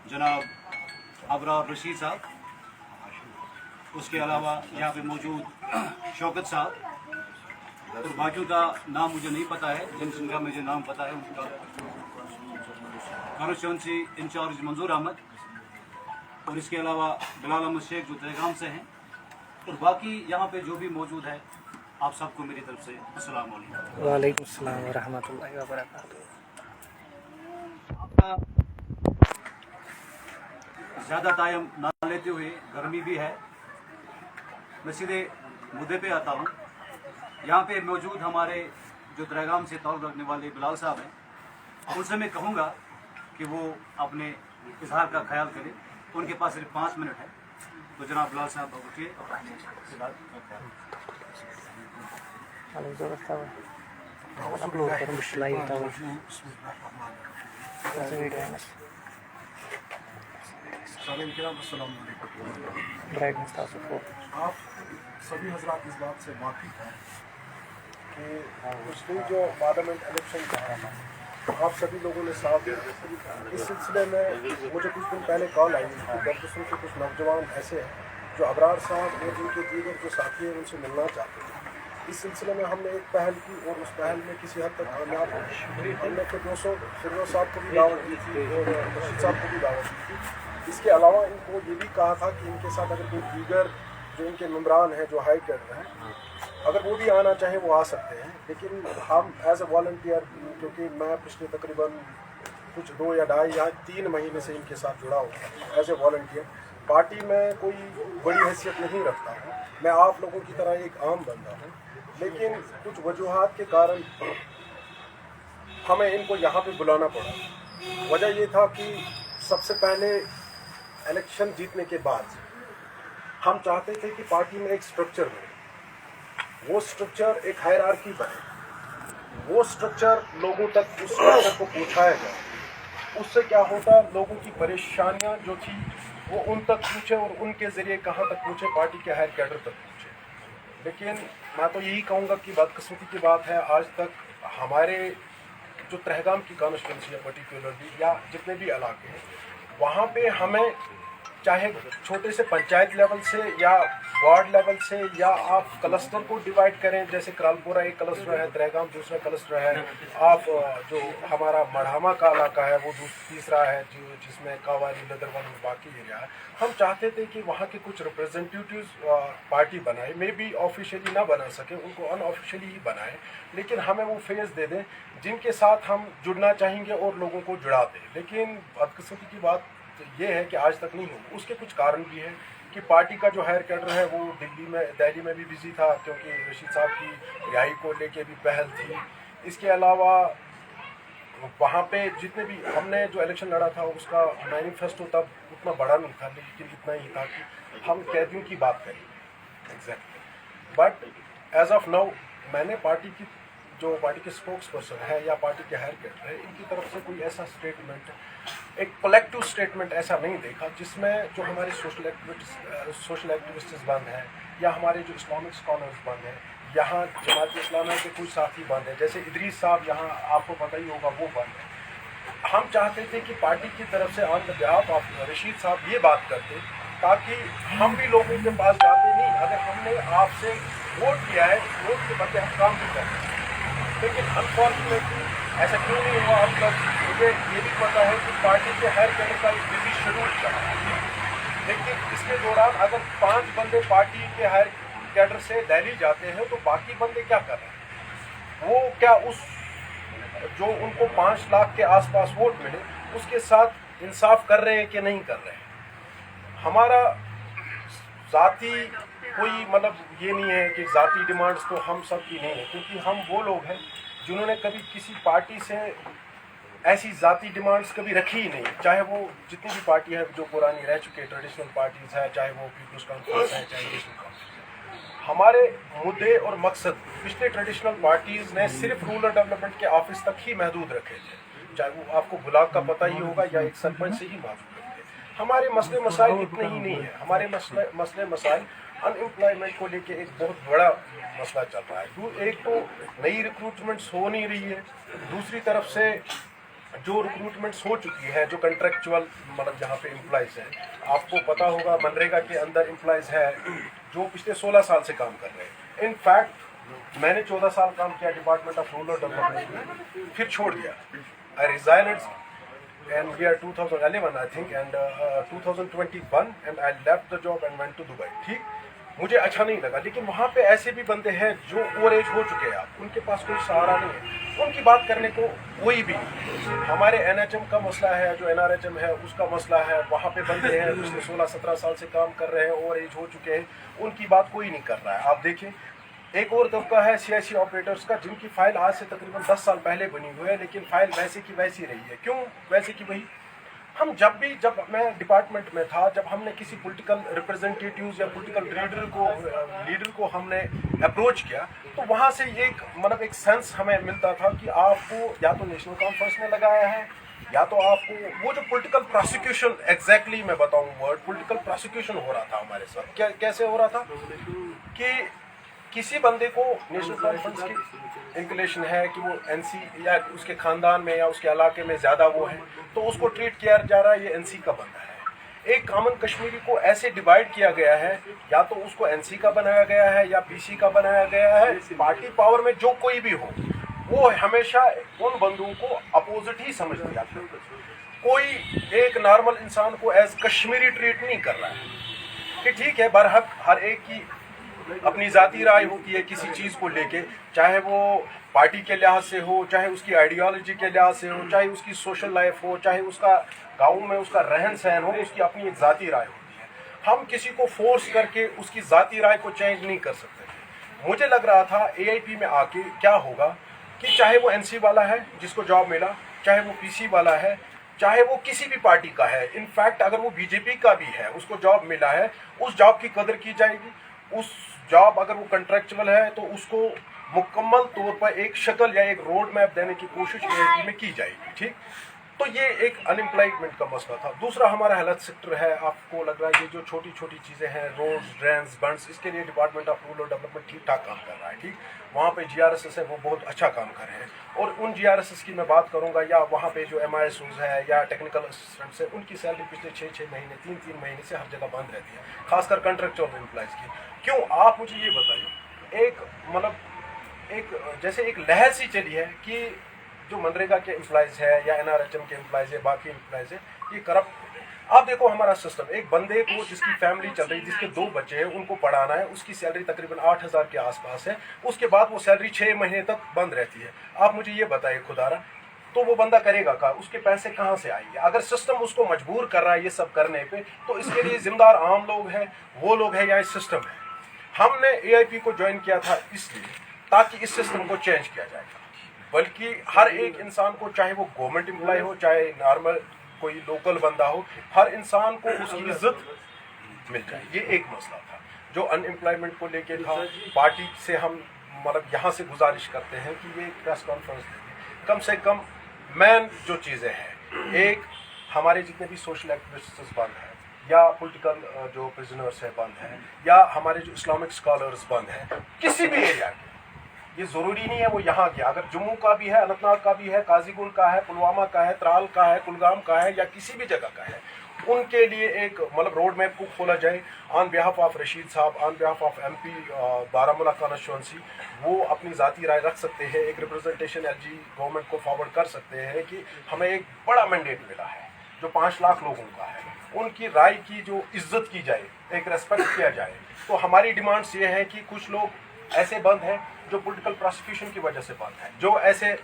जनाब अबरार रशीद साहब, उसके अलावा यहाँ पे मौजूद शौकत साहब और बाकियों का नाम मुझे नहीं पता है, जिनका मुझे नाम पता है उनका कॉन्स्टिट्यूंसी इंचार्ज मंजूर अहमद और इसके अलावा बिलाल अहमद शेख जो दहगाम से हैं और बाकी यहाँ पे जो भी मौजूद है, आप सबको मेरी तरफ से अस्सलाम वालेकुम। वालेकुम अस्सलाम व रहमतुल्लाहि व बरकातुहू। आपका ज़्यादा टाइम ना लेते हुए, गर्मी भी है, मैं सीधे मुद्दे पे आता हूँ। यहाँ पे मौजूद हमारे जो दहगाम से ताल्लुक़ रखने वाले बिलाल साहब हैं, उनसे मैं कहूँगा कि वो अपने इजहार का ख्याल करें। उनके पास सिर्फ 5 मिनट है, तो जनाब बिलाल साहब उठिए। आप सभी हजरात इस बात से वाकिफ हैं कि पिछली जो पार्लियामेंट इलेक्शन का था, आप सभी लोगों ने साथ दिया। इस सिलसिले में मुझे कुछ दिन पहले कॉल आई कि बदकिस्मत के कुछ नौजवान ऐसे हैं जो अबरार साहब और उनके दीगर जो साथी हैं उनसे मिलना चाहते हैं। इस सिलसिले में हमने एक पहल की और उस पहल में किसी हद तक कामयाब हो। हमने फिरदौस साहब को भी दावत दी थी और रशीद साहब को भी दावत दी थी। इसके अलावा इनको ये भी कहा था कि इनके साथ अगर कोई दीगर जो इनके मम्बरान हैं, जो हाई कैडर हैं, अगर वो भी आना चाहें वो आ सकते हैं। लेकिन हम एज ए वॉलंटियर, क्योंकि मैं पिछले तकरीबन कुछ 2 या 2.5 या 3 महीने से इनके साथ जुड़ा हूँ एज ए वॉलंटियर, पार्टी में कोई बड़ी हैसियत नहीं रखता हूँ, मैं आप लोगों की तरह एक आम बंदा हूँ। लेकिन कुछ वजूहात के कारण हमें इनको यहाँ पे बुलाना पड़ा। वजह ये था कि सबसे पहले इलेक्शन जीतने के बाद हम चाहते थे कि पार्टी में एक स्ट्रक्चर बने, वो स्ट्रक्चर एक हायरार्की बने, वो स्ट्रक्चर लोगों तक उस स्ट्रक्चर को पहुँचाया जाए। उससे क्या होता, लोगों की परेशानियां जो थी वो उन तक पहुँचे और उनके ज़रिए कहाँ तक पहुँचे, पार्टी के हायर कैडर तक पहुँचे। लेकिन मैं तो यही कहूँगा कि बदकिस्मती की बात है, आज तक हमारे जो तहगाम की कॉन्स्टिट्यूंसी है पर्टिकुलरली, या जितने भी इलाके हैं, वहाँ पे हमें चाहे छोटे से पंचायत लेवल से या वार्ड लेवल से, या आप क्लस्टर को डिवाइड करें, जैसे करालपुरा एक क्लस्टर है, दहगाम दूसरा क्लस्टर है, आप जो हमारा मढ़ामा का इलाका है वो तीसरा है, जिसमें कावारी लदरवन और बाकी एरिया है। हम चाहते थे कि वहाँ के कुछ रिप्रेजेंटेटिव्स पार्टी बनाए, मे बी ऑफिशियली ना बना सके, उनको अनऑफिशियली ही बनाए, लेकिन हमें वो फेस दे दें जिनके साथ हम जुड़ना चाहेंगे और लोगों को जुड़ा दें। लेकिन बदकिस्मती की बात ये है कि आज तक नहीं हुआ। उसके कुछ कारण भी हैं कि पार्टी का जो हायर कैडर है वो दिल्ली में भी बिजी था, क्योंकि रशीद साहब की रिहाई को लेके भी पहल थी। इसके अलावा वहाँ पे जितने भी हमने जो इलेक्शन लड़ा था उसका मैनिफेस्टो तब उतना बड़ा नहीं था, लेकिन इतना ही था कि हम कैदियों की बात करें exactly. But as of now मैंने पार्टी के स्पोक्स पर्सन है या पार्टी के हायर कैडर है, इनकी तरफ से कोई ऐसा स्टेटमेंट, एक कलेक्टिव स्टेटमेंट ऐसा नहीं देखा जिसमें जो हमारे सोशल एक्टिविस्ट्स बंद हैं या हमारे जो इस्लामिक स्कॉलर्स बंद हैं, यहाँ जमात इस्लामिया के कुछ साथी बंद हैं, जैसे इदरीस साहब यहाँ आपको पता ही होगा वो बंद है। हम चाहते थे कि पार्टी की तरफ से on the behalf of Rashid साहब ये बात करते ताकि हम भी लोगों के पास जाते, नहीं अगर हमने आपसे वोट किया है, वोट के बदले हम काम भी करते हैं। लेकिन अनफॉर्चुनेटली ऐसा क्यों नहीं हुआ अब तक, मुझे ये भी पता है कि पार्टी के हर कैडर का एक बिजी शेड्यूल चला है। लेकिन इसके दौरान अगर 5 बंदे पार्टी के हर कैडर से दिल्ली जाते हैं तो बाकी बंदे क्या कर रहे हैं, वो क्या उस जो उनको 5 लाख के आसपास वोट मिले उसके साथ इंसाफ कर रहे हैं कि नहीं कर रहे हैं। हमारा ज़ाती कोई मतलब ये नहीं है कि ज़ाती डिमांड्स तो हम सब की नहीं है, क्योंकि हम वो लोग हैं जिन्होंने कभी किसी पार्टी से ऐसी ज़ाती डिमांड्स कभी रखी ही नहीं, चाहे वो जितनी भी पार्टी है जो पुरानी रह चुके ट्रेडिशनल पार्टीज़ है, चाहे वो पीपल्स कॉन्फ्रेंस है, चाहे नेशनल कॉन्फ्रेंस है। हमारे मुद्दे और मकसद पिछले ट्रेडिशनल पार्टीज़ ने सिर्फ रूरल डेवलपमेंट के ऑफिस तक ही महदूद रखे थे, चाहे वो आपको ब्लॉक का पता ही होगा या एक सरपंच से ही महदूद रखे। हमारे मसले मसाइल इतने ही नहीं है, हमारे मसले मसाइल अनएम्प्लॉयमेंट को लेके एक बहुत बड़ा मसला चल रहा है। एक तो नई रिक्रूटमेंट्स हो नहीं रही है, दूसरी तरफ से जो रिक्रूटमेंट्स हो चुकी है, जो कंट्रेक्चुअल मतलब जहाँ पे एम्प्लॉयज़ हैं, आपको पता होगा मनरेगा के अंदर एम्प्लॉयज़ है जो पिछले 16 साल से काम कर रहे हैं। इनफैक्ट मैंने 14 साल काम किया डिपार्टमेंट ऑफ रूरल डेवलपमेंट में, फिर छोड़ दिया। आई रिजाइन्ड and we are 2011 I think and 2021 and I left the job and went to Dubai। ठीक, मुझे अच्छा नहीं लगा, लेकिन वहाँ पे ऐसे भी बंदे हैं जो ओवर एज हो चुके हैं, आप उनके पास कोई सहारा नहीं है, उनकी बात करने को कोई भी नहीं। हमारे NHM का मसला है, जो NRHM है उसका मसला है, वहाँ पे बंदे हैं पिछले 16-17 साल से काम कर रहे हैं, ओवर एज हो चुके हैं, उनकी बात कोई नहीं कर रहा है। आप देखिए एक और तबका है CIC ऑपरेटर्स का, जिनकी फाइल आज से तकरीबन 10 साल पहले बनी हुई है, लेकिन फाइल वैसे की वैसी रही है। क्यों वैसे की वही? हम जब मैं डिपार्टमेंट में था, जब हमने किसी पॉलिटिकल रिप्रेजेंटेटिव्स या पॉलिटिकल लीडर को हमने अप्रोच किया, तो वहाँ से एक एक सेंस हमें मिलता था कि आपको या तो नेशनल कॉन्फ्रेंस में लगाया है, या तो आपको वो जो पॉलिटिकल प्रोसिक्यूशन, एग्जैक्टली मैं बताऊँ वर्ड, पॉलिटिकल प्रोसिक्यूशन हो रहा था हमारे साथ। कैसे हो रहा था कि किसी बंदे को नेशनल कॉन्फ्रेंस की इंक्लेशन है कि वो NC या उसके खानदान में या उसके इलाके में ज़्यादा वो है, तो उसको ट्रीट किया जा रहा है ये NC का बंदा है। एक कॉमन कश्मीरी को ऐसे डिवाइड किया गया है, या तो उसको NC का बनाया गया है या PC का बनाया गया है। पार्टी पावर में जो कोई भी हो, वो हमेशा उन बंदों को अपोजिट ही समझ लिया। कोई एक नॉर्मल इंसान को एज कश्मीरी ट्रीट नहीं कर रहा है कि ठीक है, बरहक हर एक की अपनी ज़ाती राय होती है किसी चीज़ को लेके, चाहे वो पार्टी के लिहाज से हो, चाहे उसकी आइडियोलॉजी के लिहाज से हो, चाहे उसकी सोशल लाइफ हो, चाहे उसका गाँव में उसका रहन सहन हो, उसकी अपनी एक ज़ाती राय होती है। हम किसी को फोर्स करके उसकी ज़ाती राय को चेंज नहीं कर सकते। मुझे लग रहा था AIP में आके क्या होगा कि चाहे वो NC वाला है जिसको जॉब मिला, चाहे वो PC वाला है, चाहे वो किसी भी पार्टी का है, इनफैक्ट अगर वो BJP का भी है, उसको जॉब मिला है, उस जॉब की कदर की जाएगी। उस जॉब अगर वो कंट्रैक्चुअल है तो उसको मुकम्मल तौर पर एक शक्ल या एक रोड मैप देने की कोशिश AIP में की जाएगी। ठीक, तो ये एक अनएम्प्लॉयमेंट का मसला था। दूसरा हमारा हेल्थ सेक्टर है। आपको लग रहा है ये जो छोटी छोटी चीज़ें हैं, रोड्स, ड्रेन्स, बंड्स, इसके लिए डिपार्टमेंट ऑफ रूरल डेवलपमेंट ठीक ठाक काम कर रहा है। ठीक, वहाँ पे GRSS है, वो बहुत अच्छा काम कर रहे हैं। और उन GRSS की मैं बात करूँगा, या वहाँ पे जो MISOs है या टेक्निकल असिस्टेंट्स है, उनकी सैलरी पिछले 6-6 महीने, 3-3 महीने से हर जगह बंद रहती है, खासकर कॉन्ट्रैक्चुअल एम्प्लॉयज़ की। क्यों? आप मुझे ये बताइए। एक जैसे एक लहर सी चली है कि जो मनरेगा के एम्प्लॉयज़ है या NRHM के एम्प्लॉयज़ है, बाकी एम्प्लॉयज़ है, ये करप्ट। आप देखो हमारा सिस्टम, एक बंदे को जिसकी फैमिली चल रही, जिसके 2 बच्चे हैं, उनको पढ़ाना है, उसकी सैलरी तकरीबन 8,000 के आसपास है। उसके बाद वो सैलरी 6 महीने तक बंद रहती है। आप मुझे ये बताइए खुदारा, तो वो बंदा करेगा क्या? उसके पैसे कहाँ से आएंगे? अगर सिस्टम उसको मजबूर कर रहा है ये सब करने पे, तो इसके लिए जिम्मेदार आम लोग हैं, वो लोग हैं, या सिस्टम है? हमने AIP को ज्वाइन किया था इसलिए ताकि इस सिस्टम को चेंज किया जाए, बल्कि हर एक इंसान को, चाहे वो गवर्नमेंट एम्प्लॉय हो, चाहे नॉर्मल कोई लोकल बंदा हो, हर इंसान को उसकी इज्जत मिल जाए। ये एक मसला था जो अनएम्प्लॉयमेंट को लेके था। पार्टी से हम यहाँ से गुजारिश करते हैं कि ये प्रेस कॉन्फ्रेंस दें, कम से कम मेन जो चीज़ें हैं, एक हमारे जितने भी सोशल एक्टिविस्ट्स बंद हैं, या पॉलिटिकल जो प्रिजनर्स हैं बंद हैं, या हमारे जो इस्लामिक स्कॉलर्स बंद हैं, किसी भी एरिया के, ये ज़रूरी नहीं है वो यहाँ के, अगर जम्मू का भी है, अनंतनाग का भी है, काजीगुंड का है, पुलवामा का है, त्राल का है, कुलगाम का है, या किसी भी जगह का है, उनके लिए एक रोड मैप को खोला जाए। ऑन बिहाफ ऑफ रशीद साहब, on behalf of MP Baramulla constituency, वो अपनी ज़ाती राय रख सकते हैं, एक रिप्रेजेंटेशन LG गवर्नमेंट को फॉरवर्ड कर सकते हैं कि हमें एक बड़ा मैंडेट मिला है जो 5 लाख लोगों का है, उनकी राय की जो इज्जत की जाए, एक रेस्पेक्ट किया जाए। तो हमारी डिमांड्स ये हैं कि कुछ लोग ऐसे बंद हैं जो पॉलिटिकल प्रोसिक्यूशन की वजह से बंद है, जो ऐसे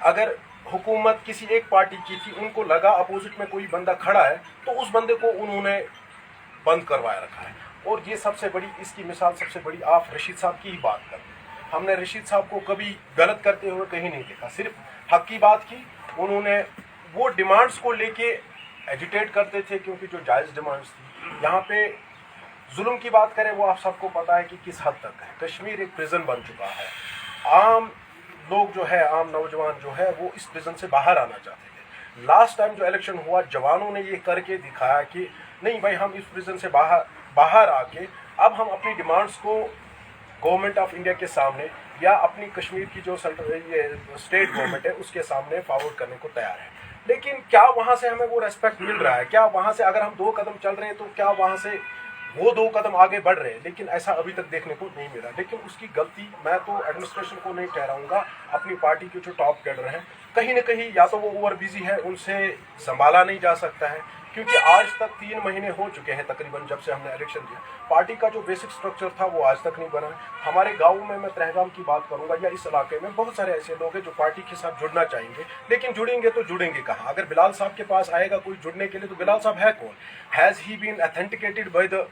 अगर हुकूमत किसी एक पार्टी की थी, उनको लगा अपोजिट में कोई बंदा खड़ा है, तो उस बंदे को उन्होंने बंद करवाया रखा है। और ये सबसे बड़ी, इसकी मिसाल सबसे बड़ी आप रशीद साहब की ही बात करें। हमने रशीद साहब को कभी गलत करते हुए कहीं नहीं देखा, सिर्फ हक की बात की। उन्होंने वो डिमांड्स को लेके एजिटेट करते थे, क्योंकि जो जायज़ डिमांड्स थी। यहाँ पे जुल्म की बात करें, वो आप सबको पता है कि किस हद तक है। कश्मीर एक प्रिजन बन चुका है। आम लोग जो है, आम नौजवान जो है, वो इस प्रिजन से बाहर आना चाहते थे। लास्ट टाइम जो इलेक्शन हुआ, जवानों ने ये करके दिखाया कि नहीं भाई, हम इस प्रिजन से बाहर आके अब हम अपनी डिमांड्स को गवर्नमेंट ऑफ इंडिया के सामने, या अपनी कश्मीर की जो स्टेट गवर्नमेंट है उसके सामने फॉरवर्ड करने को तैयार है। लेकिन क्या वहाँ से हमें वो रेस्पेक्ट मिल रहा है? क्या वहाँ से अगर हम 2 कदम चल रहे हैं तो क्या वहाँ से वो 2 कदम आगे बढ़ रहे हैं? लेकिन ऐसा अभी तक देखने को नहीं मिला। लेकिन उसकी गलती मैं तो एडमिनिस्ट्रेशन को नहीं ठहराऊंगा, अपनी पार्टी के जो टॉप कैडर हैं कहीं ना कहीं या तो वो ओवर बिजी है, उनसे संभाला नहीं जा सकता है, क्योंकि आज तक 3 महीने हो चुके हैं तकरीबन जब से हमने इलेक्शन दिया। पार्टी का जो बेसिक स्ट्रक्चर था वो आज तक नहीं बना है। हमारे गाँव में, मैं तहगाम की बात करूंगा, या इस इलाके में बहुत सारे ऐसे लोग हैं जो पार्टी के साथ जुड़ना चाहेंगे, लेकिन जुड़ेंगे तो जुड़ेंगे कहाँ? अगर बिलाल साहब के पास आएगा कोई जुड़ने के लिए, तो बिलाल साहब है कौन? Has he been authenticated by the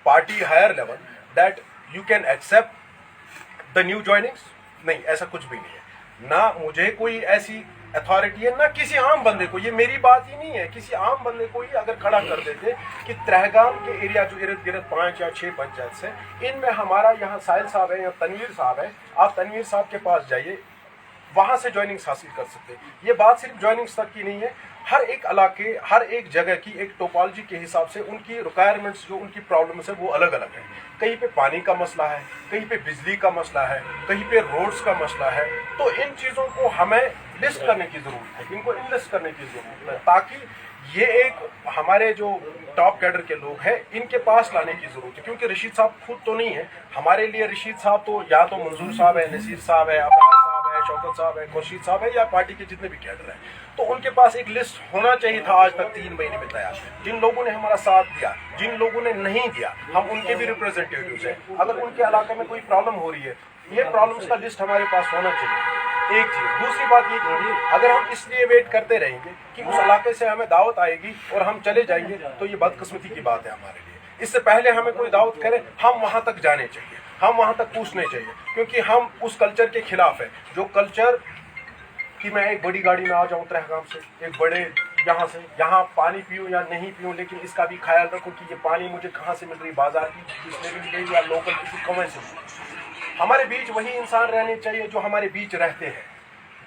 party higher level that you can accept the new joinings? नहीं, ऐसा कुछ भी नहीं है। ना मुझे कोई ऐसी अथॉरिटी है, ना किसी आम बंदे को। ये मेरी बात ही नहीं है, किसी आम बंदे को ही अगर खड़ा कर देते कि तहगाम के एरिया जो इर्द गिर्द 5 या 6 पंचायत से, इनमें हमारा यहाँ साहिल साहब है या तनवीर साहब है, आप तनवीर साहब के पास जाइए, वहाँ से ज्वाइनिंग्स हासिल कर सकते हैं। ये बात सिर्फ ज्वाइनिंग्स तक की नहीं है, हर एक इलाके, हर एक जगह की एक टोपोलॉजी के हिसाब से उनकी रिक्वायरमेंट्स, जो उनकी प्रॉब्लम्स है वो अलग अलग है। कहीं पे पानी का मसला है, कहीं पे बिजली का मसला है, कहीं पे रोड्स का मसला है। तो इन चीज़ों को हमें लिस्ट करने की ज़रूरत है, इनको इनलिस्ट करने की ज़रूरत है, ताकि ये एक हमारे जो टॉप कैडर के लोग हैं इनके पास लाने की ज़रूरत है। क्योंकि रशीद साहब खुद तो नहीं है हमारे लिए, रशीद साहब तो या तो मंजूर साहब है, नसीर साहब है, अब्बास साहब है, शौकत साहब है, खुर्शीद साहब है, या पार्टी के जितने भी कैडर हैं, तो उनके पास एक लिस्ट होना चाहिए था आज तक 3 महीने में तैयार। जिन लोगों ने हमारा साथ दिया, जिन लोगों ने नहीं दिया, हम उनके भी रिप्रेजेंटेटिव्स हैं। अगर उनके इलाके में कोई प्रॉब्लम हो रही है, ये प्रॉब्लम्स का लिस्ट हमारे पास होना चाहिए, एक चीज़। दूसरी बात ये कि अगर हम इसलिए वेट करते रहेंगे कि उस इलाके से हमें दावत आएगी और हम चले जाएंगे, तो ये बदकिस्मती की बात है हमारे लिए। इससे पहले हमें कोई दावत करे, हम वहाँ तक जाने चाहिए, हम वहाँ तक पूछने चाहिए, क्योंकि हम उस कल्चर के खिलाफ है, जो कल्चर कि मैं एक बड़ी गाड़ी में आ जाऊँ तहगाम से, एक बड़े यहाँ से, यहाँ पानी पीऊँ या नहीं पीऊँ, लेकिन इसका भी ख्याल रखूँ कि ये पानी मुझे कहाँ से मिल रही, बाजार की बिस्लरी मिल रही या लोकल किसी कमें से मिल रही। हमारे बीच वही इंसान रहने चाहिए जो हमारे बीच रहते हैं,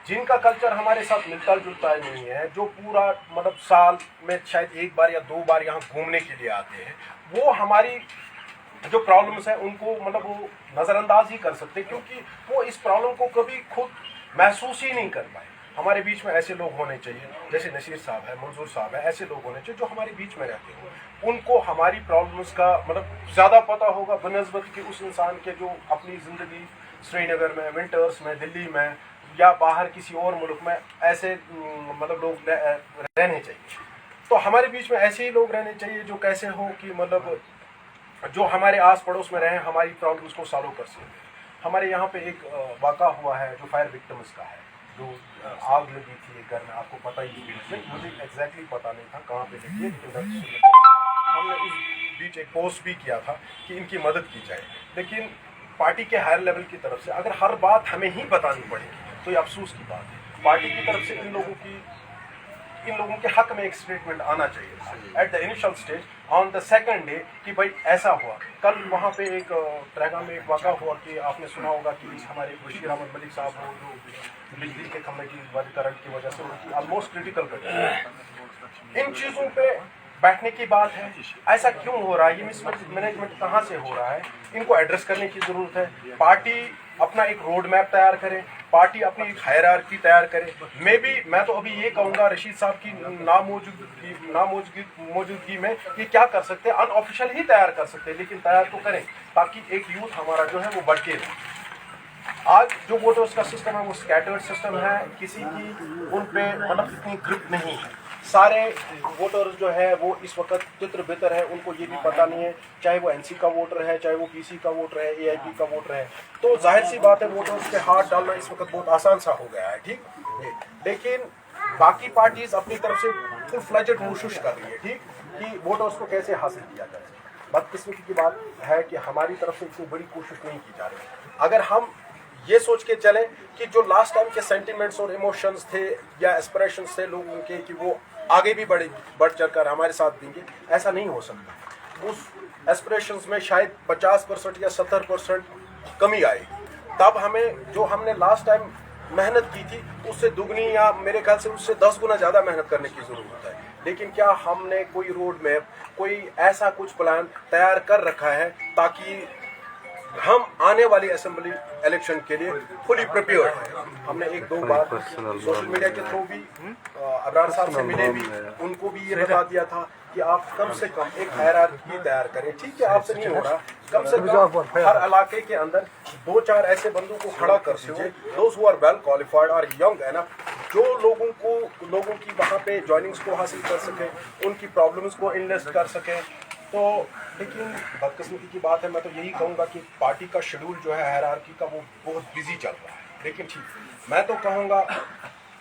जिनका कल्चर हमारे साथ मिलता जुलता नहीं है, जो पूरा मतलब साल में शायद 1 बार या 2 बार यहाँ घूमने के लिए आते हैं। वो हमारी जो प्रॉब्लम्स हैं उनको मतलब वो नज़रअंदाज ही कर सकते, क्योंकि वो इस प्रॉब्लम को कभी खुद महसूस ही नहीं कर पाए। हमारे बीच में ऐसे लोग होने चाहिए, जैसे नसीर साहब है, मंजूर साहब है, ऐसे लोग होने चाहिए जो हमारे बीच में रहते हो। उनको हमारी प्रॉब्लम्स का मतलब ज़्यादा पता होगा बनस्बत कि उस इंसान के जो अपनी ज़िंदगी श्रीनगर में, विंटर्स में, दिल्ली में या बाहर किसी और मुल्क में ऐसे मतलब लोग रहने चाहिए। तो हमारे बीच में ऐसे ही लोग रहने चाहिए जो कैसे हो कि मतलब जो हमारे आस पड़ोस में रहें, हमारी प्रॉब्लम्स को सॉल्व कर सकें। हमारे यहाँ पे एक वाक़ा हुआ है जो फायर विक्टिम्स का है, जो आग लगी थी एक घर में, आपको पता ही है, मुझे एग्जैक्टली पता नहीं था कहाँ पे लगी है, हमने उस बीच एक पोस्ट भी किया था कि इनकी मदद की जाए। लेकिन पार्टी के हायर लेवल की तरफ से अगर हर बात हमें ही बतानी पड़ेगी तो ये अफसोस की बात है। पार्टी की तरफ से इन लोगों के हक में एक स्टेटमेंट आना चाहिए at the initial stage, on the second day, कि भाई ऐसा हुआ। कल वहाँ पे एक तहगाम में एक वाक़ा हुआ कि आपने सुना होगा कि हमारे बशीर अहमद मलिक साहब को जो बिजली के खंभे की वर्गीकरण की वजह से उनकी ऑलमोस्ट क्रिटिकल कंडीशन। इन चीज़ों पे बैठने की बात है, ऐसा क्यों हो रहा है, ये मिसमैनेजमेंट कहाँ से हो रहा है, इनको एड्रेस करने की ज़रूरत है। पार्टी अपना एक रोड मैप तैयार करे, पार्टी अपनी एक हायरार्की तैयार करे। मैं तो अभी ये कहूँगा रशीद साहब की मौजूदगी में ये क्या कर सकते हैं, अनऑफिशियल ही तैयार कर सकते हैं, लेकिन तैयार तो करें ताकि एक यूथ हमारा जो है वो बढ़ के रहे। आज जो वोटर्स का सिस्टम है वो स्कैटर्ड सिस्टम है, किसी की उन पे मतलब इतनी ग्रिप नहीं है। सारे वोटर्स जो है वो इस वक्त तितर बितर है, उनको ये भी पता नहीं है, चाहे वो एनसी का वोटर है, चाहे वो पीसी का वोटर है, एआईपी का वोटर है। तो जाहिर सी बात है वोटर्स के हाथ डालना इस वक्त बहुत आसान सा हो गया है, ठीक। लेकिन बाकी पार्टीज अपनी तरफ से फुल फ्लेजेड कोशिश कर रही है, ठीक, कि वोटर्स को कैसे हासिल किया जाए। बदकिस्मती की बात है कि हमारी तरफ से इतनी बड़ी कोशिश नहीं की जा रही। अगर हम ये सोच के चलें कि जो लास्ट टाइम के सेंटिमेंट्स और इमोशंस थे या एस्पिरेशंस थे लोगों के कि वो आगे भी बढ़ चढ़कर हमारे साथ देंगे, ऐसा नहीं हो सकता। उस एस्पिरेशंस में शायद 50% या 70% कमी आएगी। तब हमें जो हमने लास्ट टाइम मेहनत की थी उससे दुगनी या मेरे ख्याल से उससे 10 गुना ज़्यादा मेहनत करने की ज़रूरत है। लेकिन क्या हमने कोई रोड मैप, कोई ऐसा कुछ प्लान तैयार कर रखा है ताकि हम आने वाली असेंबली इलेक्शन के लिए फुली प्रिपेयर्ड है। हमने एक दो बार सोशल मीडिया के थ्रू भी अबरार साहब से मिले भी, उनको भी ये बता दिया था कि आप कम से कम एक हायरार्की तैयार करें। ठीक है, आपसे नहीं हो रहा, कम से कम हर इलाके के अंदर 2-4 ऐसे बंदों को खड़ा कर दीजिए, those who are well qualified और यंग एनफ, जो लोगों की वहाँ पे जॉइनिंग्स को हासिल कर सकें, उनकी प्रॉब्लम्स को इन्वेस्ट कर सकें। तो लेकिन बदकिस्मती की बात है, मैं तो यही कहूँगा कि पार्टी का शेड्यूल जो है हायरार्की का वो बहुत बिजी चल रहा है। लेकिन ठीक, मैं तो कहूँगा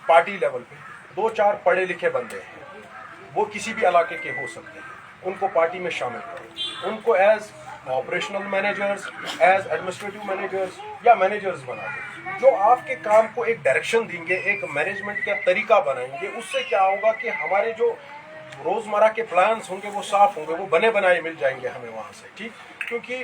पार्टी लेवल पे 2-4 पढ़े लिखे बंदे हैं, वो किसी भी इलाके के हो सकते हैं, उनको पार्टी में शामिल करें, उनको as operational managers, as administrative managers या मैनेजर्स बना दें, जो आपके काम को एक डायरेक्शन देंगे, एक मैनेजमेंट का तरीका बनाएंगे। उससे क्या होगा कि हमारे जो रोज़मर्रा के प्लान्स होंगे वो साफ होंगे, वो बने बनाए मिल जाएंगे हमें वहाँ से। ठीक, क्योंकि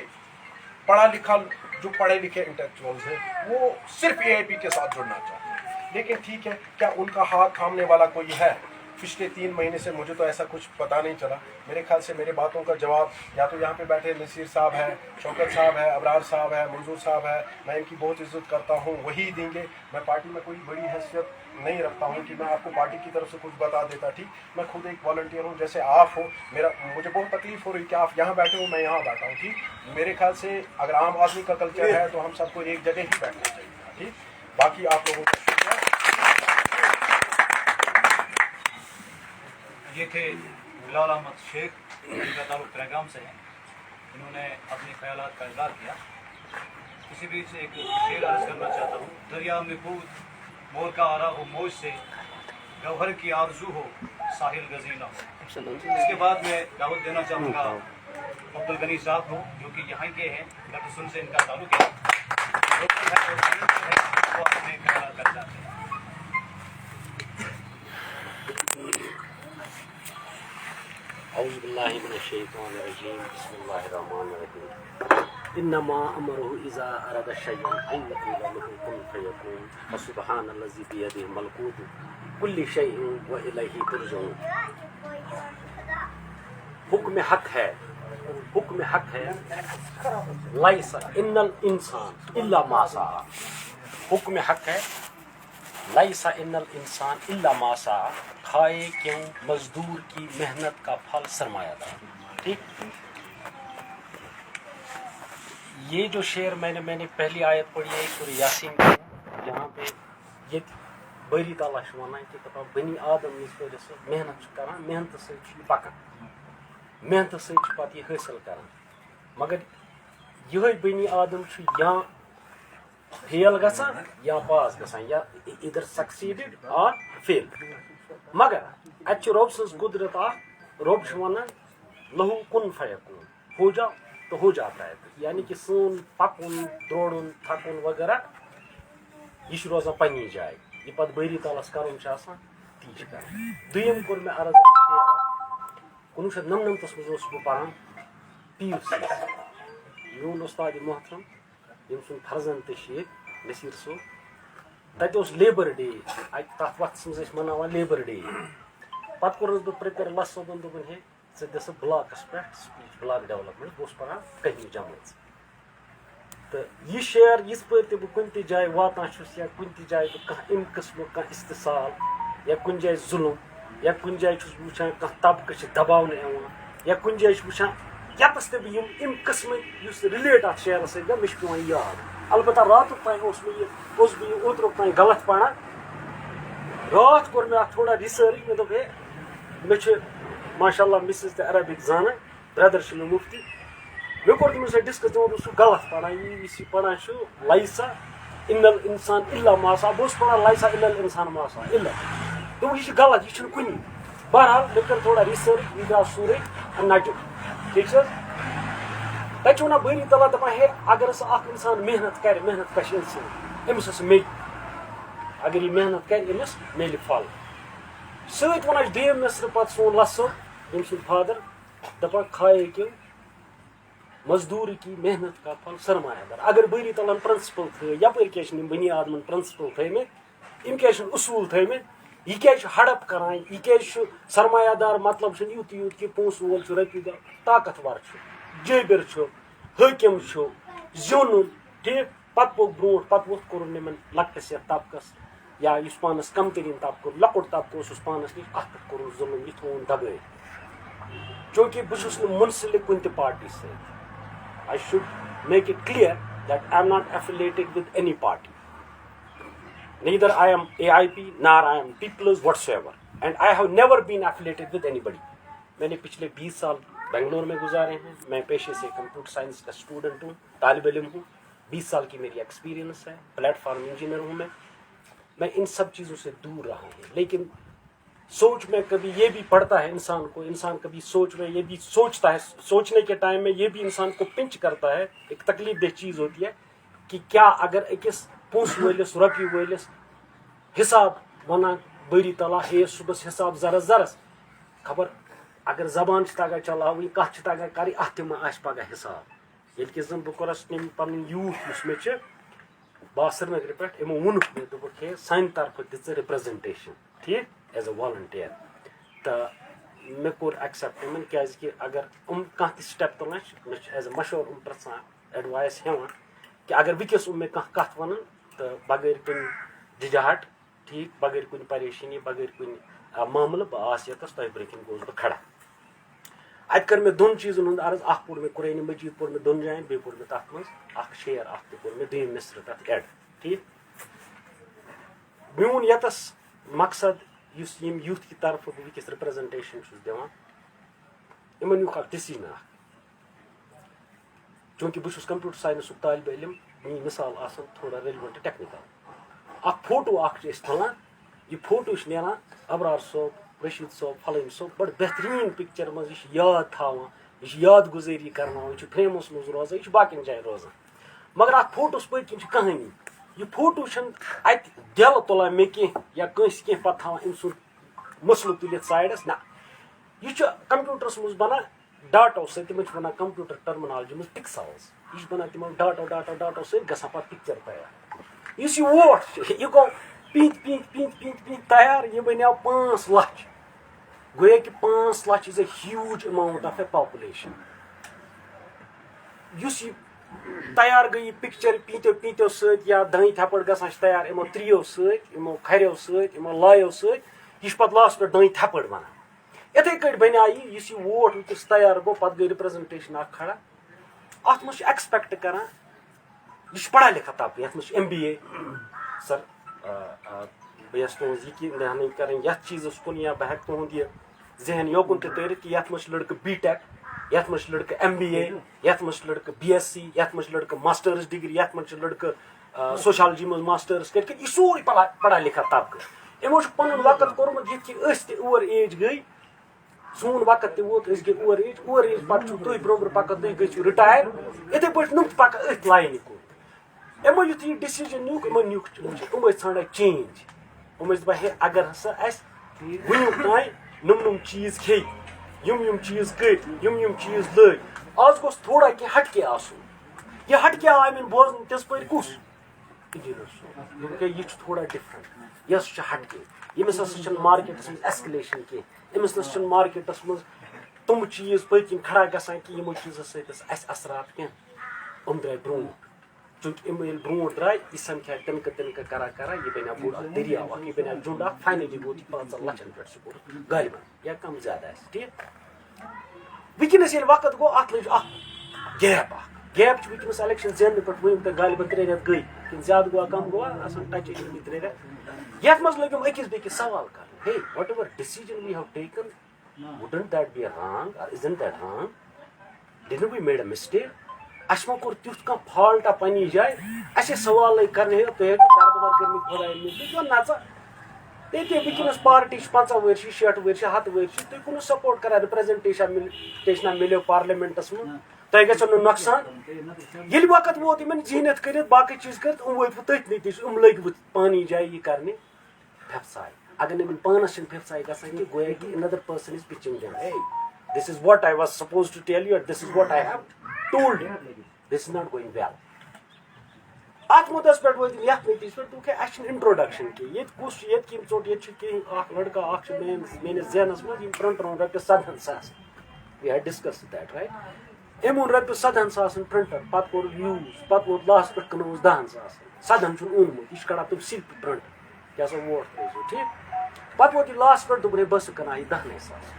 पढ़ा लिखा जो पढ़े लिखे इंटेलेक्चुअल्स हैं वो सिर्फ AIP के साथ जुड़ना चाहते हैं। लेकिन ठीक है, क्या उनका हाथ थामने वाला कोई है? पिछले 3 महीने से मुझे तो ऐसा कुछ पता नहीं चला। मेरे ख्याल से मेरे बातों का जवाब या तो यहाँ पे बैठे नसीर साहब है, शौकत साहब है, अबरार साहब है, मंजूर साहब है, मैं इनकी बहुत इज्जत करता हूँ, वही देंगे। मैं पार्टी में कोई बड़ी हैसियत नहीं रखता हूँ कि मैं आपको पार्टी की तरफ से कुछ बता देता। ठीक, मैं खुद एक वॉलंटियर हूँ, जैसे आप हो। मुझे बहुत तकलीफ हो रही कि आप यहाँ बैठे हो, मैं यहाँ बैठा हूँ। ठीक, मेरे ख्याल से अगर आम आदमी का कल्चर है तो हम सबको एक जगह ही बैठना चाहिए। ठीक, बाकी आप लोगों का शुक्रिया। ये थे बिलाल अहमद शेख, जिनका ताल्लुक ट्रैगाम से है। इन्होंने अपने ख्यालात का इज़हार किया। इसी बीच एक शेर अर्ज़ करना चाहता हूँ। दरिया में कूद मोर का आरा हो मौज से, गौहर की आरजू हो साहिल गजीना हो। इसके बाद मैं दावत देना चाहूँगा अब्दुल गनी साहब को, जो कि यहाँ के हैं, गटसुन से इनका ताल्लुक है, वो अपने ख्यालात कर जाते हैं। औज़ु बिल्लाहि मिनश शैतानिर रजीम, बिस्मिल्लाहिर्रहमानिर रहीम। इन्नमा अमरुहु इज़ा अरादा शयअन अन यक़ूला लहु कुन फयकून, फसुब्हानल्लज़ी बियदिहि मलकूतु कुल्लि शैइन व इलैहि तुरजऊन। हुक्म हक है, हुक्म हक है, लैसा इन्नल इंसान इल्ला मा सआ। हुक्म हक है, लैसा इन्नल इंसान इल्ला मा सआ, खाए क्यों मजदूर की मेहनत का फल सरमायादार। ठीक, ये जो शेर मैंने पहली आयत पढ़ी है सूरह यासीन की, जहाँ पे ये बरी ताला वनान कि दपान बनी आदम यस मेहनत करान, मेहनत से पकान, मेहनत से पत यह हासिल करान, मगर यह बनी आदम या फेल गसान या पास गसान, या इधर सक्सीडेड और फेल। मगर अत रब सज कुदरत रब वनान लहू कुन फयकून, हो जाओ तो हो जाता है। यानी कि सोन पकुन दौड़न थकुन वगैरह यह रोजान पन्नी जाए, यह पत बरी तालस करुन ती कर। दुम कोर मे अर्ज 1999 मज बह पान PUC, मीन उस्ताद मोहतरम यम सुन फर्जन तशीर नसीर सोब, तत लेबर डे, तथ वक्त मज मनावान लेबर डे। पत कोर बह प्रिपेयर लस सोबन दोपन हे े गस ब्लॉकस पे स्पीच ब्लॉक डेवलपमेंट, बह पान 10वीं जमात। तो यह शेर यिस पे बह कुन जाए वातान या कुन जाए कह अम किस्म कह इस्तिसाल या कुन जाए जुल्म या कुन जाए वुचान कह तबकह दबावन या कुन जाए वुचान यतस ते बह अम किस्म रिलेट अत शेर सत मे पे याद। अलबत्ता रात तान बह ओतरुक तान गलत पढ़ान, रात कोर मे थोड़ा रिसर्च, मे दोप मे माशाअल्लाह मिसेस ते अरबिक जाना, ब्रदर मे मुफ्ती, मे कोर तम डिस्कस सह गलत पढ़ान। यह पढ़ान लैसा इन्नल इंसान इल्ला मा सआ, बह पढ़ान लैसा इल्लल इंसान मा सआ इल्ला, दोप यह गलत, यह कुन। बहरहाल मे कर थोड़ा रिसर्च, यह द्राव सूरे नट। ठीक से तक वन बरी तला दपान है अगर सह इंसान मेहनत कर, मेहनत कश इंसान अमिस मिल, अगर यह मेहनत कर अमिस मिल फल। सत वन डीएम मिनिस्टर पत सोन लस यम सुन फादर दपान खाए क्यों मजदूर की मेहनत का फल सरमायादार। अगर बरी तलान प्रिंसिपल थ यपर क्या बनी आदमन प्रिंसिपल थमित, इन क्या उसूल थमित, यह क्या हड़प करान, यह क्या सरमायादार मतलब यूत यूत कि पोस वोल रोपी दह ताकतवर जेबिर हाकिम زیوٗنُن ٹھیٖک پَتہٕ پوٚک برونٛٹھ پَتہٕ ووٚتھ کوٚرُن یِمن لۄکٹِس یَتھ طبقس یا یُس پانَس کم تریٖن طبقہٕ لۄکُٹ طبقہٕ اوسُس پانَس نِش اَتھ پٮ۪ٹھ کوٚرُن ظُلُم یہِ تھووُن دبٲیِتھ چوٗنٛکہِ بہٕ چھُس نہٕ مُنسلِک کُنہِ تہِ پارٹی سۭتۍ I should make it clear that I am not affiliated with any party neither I am AIP nor I am People's whatsoever and I have never been affiliated with anybody. मैंने पिछले 20 साल बेंगलोर में गुजारे हैं. मैं पेशे से कंप्यूटर साइंस का स्टूडेंट हूँ, तालिब इल्म हूँ. 20 साल की मेरी एक्सपीरियंस है. प्लेटफॉर्म इंजीनियर हूँ मैं इन सब चीज़ों से दूर रहा हूँ. लेकिन सोच में कभी ये भी पड़ता है इंसान को, इंसान कभी सोच में ये भी सोचता है, सोचने के टाइम में ये भी इंसान को पिंच करता है. एक तकलीफ देह चीज़ होती है कि क्या अगर अकिस पोस वलिस रॉपी वलिस हिसाब वनान बरी तला हे सुबह हिसाब जरस जरस खबर अगर जबान तगह चलावी कत तगह कर अत पगह हिसाब ये कि जन बह कोरस पन यूथ मे बासरनगर पे यमो वुनक मे दोपक हे सान तरफ दिज रिप्रेजेंटेशन ठीक एज अ वॉलंटियर तो मे कोर एक्सेप्ट यमन क्या अगर कह स्टेप तुलान एज अ मशवर प्रसान एडवाइस हेवान कि अगर वकिस मे कत वन तो बगैर कुन झिझाहट ठीक बगैर कुन परेशानी बगैर कुन मामल बह आस यतस तह ब्रकिन गोस बह खड़ा अत कर मे दोन चीज़न हूँ अर्ज अख पोर मे कुरान मजीद पोर मे दोन जायन बे पोर मे तथ मज शेर अख पोर मे दोम मिसर तथ एड ठीक मून यतस मकसद युस यम यूथ की तरफ बह वकिस रिप्रेजेंटेशन दिवान यमन यूक अख डिसीजन अख चूँकि बस कंप्यूटर साइंस तालिब इल्म मी मिसाल आसान थोड़ा रेलिवेंट टेक्निकल अख फोटो अख तुलान यह फोटो नेरान अबरार सोब रशीद सोब फलाम सोब बड़ बेहतरीन पिक्चर मज याद थावान यह याद गुजारी करना यह फ्रेमस मज रोजान यह बाकी जाए रोजान मगर अत फोटोस पत्किन कहानी यह फोटो अत दिल तुलान मे कह या कंस कह पे थवान अम सुन मसल तुलित साइडस ना यह कंप्यूटरस मज बनान डाटो सत तम वन कंप्यूटर टर्मिनोलॉजी मज पिक्सल्स यह बनान तमो डाटो सत गसान पे पिक्चर तैयार इस वोट यह गो पीत तैयार यह बनो 5 लाख गोया कि 5 lakh is a huge amount of A population use तैयार गई पिक्चर पीतो सत या दाई थपड़ गसान तैयार यमो त्रियो सत यमो खरियो सत यमो लायो सत यह पे लास्ट पे दाई थपड़ वन इथे कट बना यह वोट वस तैयार गो पे गई रिप्रेजेंटेशन खड़ा अत मज एक्सपेक्ट कर यह पढ़ा लिखा तबक ये MBA सर बह तुज यकीन करें ये चीज़ कुन या बह तुद यह जहन योकुन तरित कि ये लड़के BTech ये लड़के MBA ये लड़के BSc ये लड़के मास्टर्स डिग्री ये लड़के सोशलॉजी मज मास्टर्स कर यह सोरी पढ़ा लिखा तबक यमो पन वक्त कोर्मुत ये ओवर एज गई सोन वक्त वोत गई ओवर एज पे तुम ब्रोह पक तुम गो रिटायर इथे पे नुम पक अथ लाइन को यमो युथ यह डिसीजन नुक यम ान चेंज दपा हे अगर हसा वुक तान नुम चीज खे यम चीज कर यम चीज लग आज गोस थोड़ा कह हटके आसन यह हटके आय मे बोजन तिस पे कुस इंजीनियर यह थोड़ा डिफरेंट यस हटके यमिस हसा मार्केटस मज एस्कलेशन कह अमिस ना मार्केटस मज तुम चीज पत्किन खड़ा गसान कि यमो चीजों सत असरात कह द्राय ब्रोह चूँकि यह ब्रोह द्राय यह संख्या तिनक करा यह बना बोड़ दरियाव यह बना जुंड फाइनली वोत 5 लक्षन पे सह गालिबन या कम ज्यादा ठीक वनस वक्त गो अत लग गैप गैप वनस इलेक्शन जेन पे वन गालिबन 3 रेत गई कि ज्यादा गो कम गो टच 3 रेत ये मज लगे अकिस बेकिस सवाल कर हे whatever decision we have taken wouldn't that be wrong और isn't that wrong didn't we made a mistake अस मा कोर तुथ कह फॉल्ट पन्नी जाए अस सवाल करने तुम दरबदर कर खुदा नचा ते वनस पार्टी 50 वर्ष 60 वर्ष 100 वर्ष तुम कुन सपोर्ट कर रिप्रेजेंटेशन मिलो पार्लियामेंटस में तुम गो नौकसान ये वक्त वोत इन जीनत कर बाकी चीज कर वोत तथ नतीज लग पानी जाए यह करने फेफसाई अगर नम पानस फेफसाई ग गोया कि another person is pitching this is what I was suppose to tell you this is what I have told you this is not going well at mudas pe wo ya netish pe tu ke introduction ki ye kus ye kim chot ye ki ak ladka ak mene zenas ma in front round ke sadhan sas we had discussed that right أمۍ اوٚن رۄپیہِ 70 ساسن printer پتہٕ کوٚر use پتہٕ ووت last پٮ۪ٹھ کٕنووُس 10 ساسن 7 چھُنہٕ اوٚنمُت یہِ چھُ کڑان تِم سِلپہِ پرنٹ کیٛاہ سا ووٹ ترٲیزیو ٹھیٖک پتہٕ ووت یہِ لاسٹ پٮ۪ٹھ دوٚپُن ہے بہٕ ٲسٕس کٕنان یہِ 10 ساس